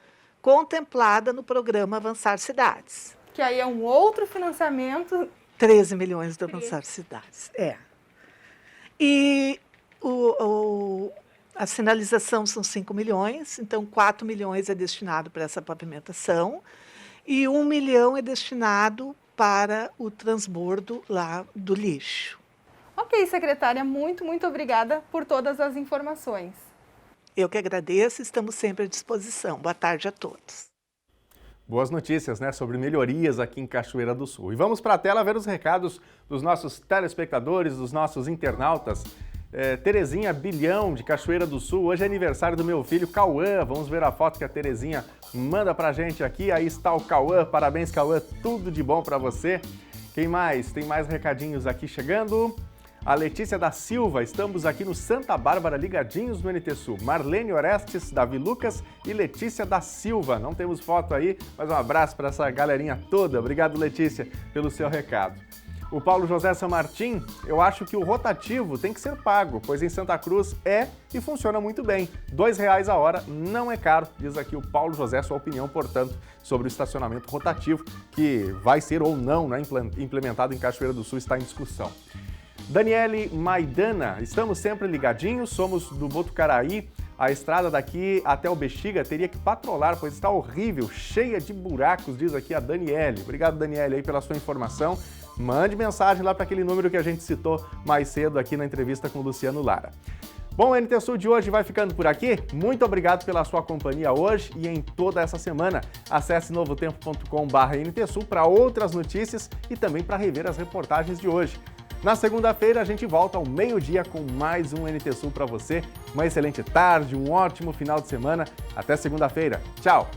contemplada no programa Avançar Cidades. Que aí é um outro financiamento. 13 milhões do Avançar Cidades, E a sinalização são 5 milhões, então 4 milhões é destinado para essa pavimentação e 1 milhão é destinado para o transbordo lá do lixo. Ok, secretária, muito obrigada por todas as informações. Eu que agradeço, estamos sempre à disposição. Boa tarde a todos. Boas notícias, né, sobre melhorias aqui em Cachoeira do Sul. E vamos para a tela ver os recados dos nossos telespectadores, dos nossos internautas. Terezinha Bilhão, de Cachoeira do Sul. Hoje é aniversário do meu filho Cauã. Vamos ver a foto que a Terezinha manda pra gente aqui. Aí está o Cauã. Parabéns, Cauã. Tudo de bom para você. Quem mais? Tem mais recadinhos aqui chegando. A Letícia da Silva. Estamos aqui no Santa Bárbara, ligadinhos no NT Sul. Marlene Orestes, Davi Lucas e Letícia da Silva. Não temos foto aí, mas um abraço para essa galerinha toda. Obrigado, Letícia, pelo seu recado. O Paulo José Samartim, eu acho que o rotativo tem que ser pago, pois em Santa Cruz e funciona muito bem. R$2 a hora não é caro, diz aqui o Paulo José, sua opinião, portanto, sobre o estacionamento rotativo, que vai ser ou não, né, implementado em Cachoeira do Sul, está em discussão. Daniele Maidana, estamos sempre ligadinhos, somos do Botucaraí. A estrada daqui até o Bexiga teria que patrolar, pois está horrível, cheia de buracos, diz aqui a Daniele. Obrigado, Daniele, aí pela sua informação. Mande mensagem lá para aquele número que a gente citou mais cedo aqui na entrevista com o Luciano Lara. Bom, o NT Sul de hoje vai ficando por aqui. Muito obrigado pela sua companhia hoje e em toda essa semana. Acesse novotempo.com/NTSul para outras notícias e também para rever as reportagens de hoje. Na segunda-feira a gente volta ao meio-dia com mais um NT Sul para você. Uma excelente tarde, um ótimo final de semana. Até segunda-feira. Tchau!